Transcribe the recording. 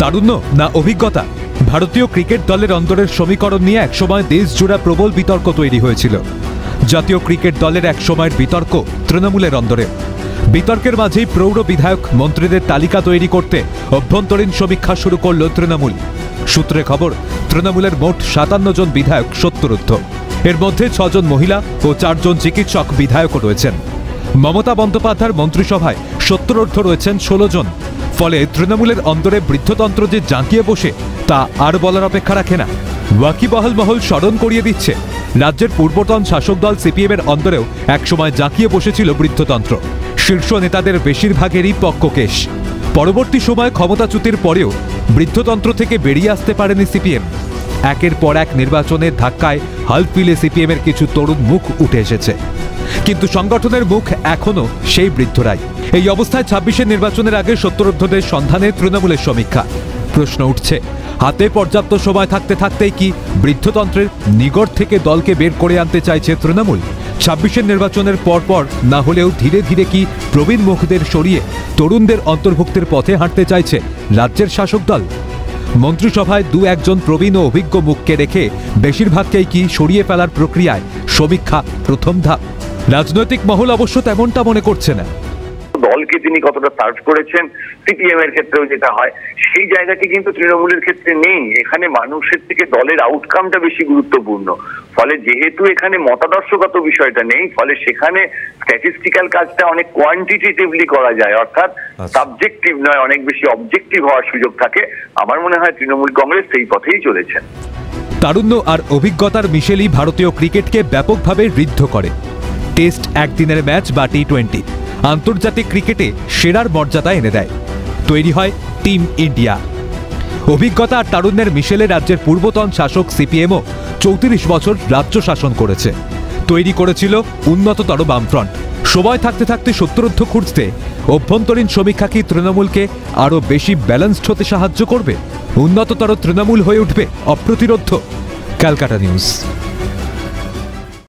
তারুণ্য না অভিজ্ঞতা? ভারতীয় ক্রিকেট দলের অন্দরের সমীকরণ নিয়ে একসময় দেশজুড়ে প্রবল বিতর্ক তৈরি হয়েছিল। জাতীয় ক্রিকেট দলের এক সময়ের বিতর্ক তৃণমূলের অন্দরে। বিতর্কের মাঝেই প্রৌঢ় বিধায়ক মন্ত্রীদের তালিকা তৈরি করতে অভ্যন্তরীণ সমীক্ষা শুরু করল তৃণমূল। সূত্রে খবর, তৃণমূলের মোট 57 জন বিধায়ক সত্যরুদ্ধ। এর মধ্যে 6 জন মহিলা ও 4 জন চিকিৎসক বিধায়কও রয়েছেন। মমতা বন্দ্যোপাধ্যায়ের মন্ত্রিসভায় সত্যরুদ্ধ রয়েছেন 16 জন। ফলে তৃণমূলের অন্দরে বৃদ্ধতন্ত্র যে জাঁকিয়ে বসে তা আর বলার অপেক্ষা রাখে না। ওয়াকিবহাল মহল স্মরণ করিয়ে দিচ্ছে, রাজ্যের পূর্বতন শাসক দল সিপিএম এর অন্দরেও একসময় জাঁকিয়ে বসেছিল বৃদ্ধতন্ত্র। শীর্ষ নেতাদের বেশিরভাগেরই পক্ষকেশ। পরবর্তী সময় ক্ষমতাচ্যুতির পরেও বৃদ্ধতন্ত্র থেকে বেরিয়ে আসতে পারেনি সিপিএম। একের পর এক নির্বাচনের ধাক্কায় হাল ফিলে সিপিএম এর কিছু তরুণ মুখ উঠে এসেছে, কিন্তু সংগঠনের মুখ এখনো সেই বৃদ্ধরাই। এই অবস্থায় 26-এর নির্বাচনের আগে সত্যরুদ্ধদের সন্ধানে তৃণমূলের সমীক্ষা। প্রশ্ন উঠছে, হাতে পর্যাপ্ত সময় থাকতে থাকতেই কি বৃদ্ধতন্ত্রের নিগড় থেকে দলকে বের করে আনতে চাইছে তৃণমূল? 26-এর নির্বাচনের পরপর না হলেও ধীরে ধীরে কি প্রবীণ মুখদের সরিয়ে তরুণদের অন্তর্ভুক্তির পথে হাঁটতে চাইছে রাজ্যের শাসক দল? মন্ত্রিসভায় 2-1 জন প্রবীণ ও অভিজ্ঞ মুখকে রেখে বেশিরভাগকেই কি সরিয়ে ফেলার প্রক্রিয়ায় সমীক্ষা প্রথম ধাপ? রাজনৈতিক মহল অবশ্য তেমনটা মনে করছে না। দলকে তিনি কতটা সার্ভ করেছেন, সিপিএম এর ক্ষেত্রেও যেটা হয় সেই জায়গাটি কিন্তু তৃণমূলের ক্ষেত্রে নেই। এখানে মানুষের থেকে দলের আউটকামটা বেশি গুরুত্বপূর্ণ। ফলে যেহেতু এখানে মতাদর্শগত বিষয়টা নেই, ফলে সেখানে স্ট্যাটিস্টিক্যাল কাজটা অনেক কোয়ান্টিটেটিভলি করা যায়, অর্থাৎ সাবজেক্টিভ নয়, অনেক বেশি অবজেক্টিভ হওয়ার সুযোগ থাকে। আমার মনে হয় তৃণমূল কংগ্রেস সেই পথেই চলেছেন। তারুণ্য আর অভিজ্ঞতার মিশেলই ভারতীয় ক্রিকেটকে ব্যাপকভাবে ঋদ্ধ করে। টেস্ট, একদিনের ম্যাচ বা টি20 আন্তর্জাতিক ক্রিকেটে সেরার মর্যাদা এনে দেয়। তৈরি হয় টিম ইন্ডিয়া। অভিজ্ঞতা আর তারুণ্যের মিশেলে রাজ্যের পূর্বতন শাসক সিপিএমও 34 বছর রাজ্য শাসন করেছে। তৈরি করেছিল উন্নততর বামফ্রন্ট। সময় থাকতে থাকতে সত্যরুদ্ধ খুঁজতে অভ্যন্তরীণ সমীক্ষা কি তৃণমূলকে আরও বেশি ব্যালেন্সড হতে সাহায্য করবে? উন্নততর তৃণমূল হয়ে উঠবে অপ্রতিরোধ্য? ক্যালকাটা নিউজ।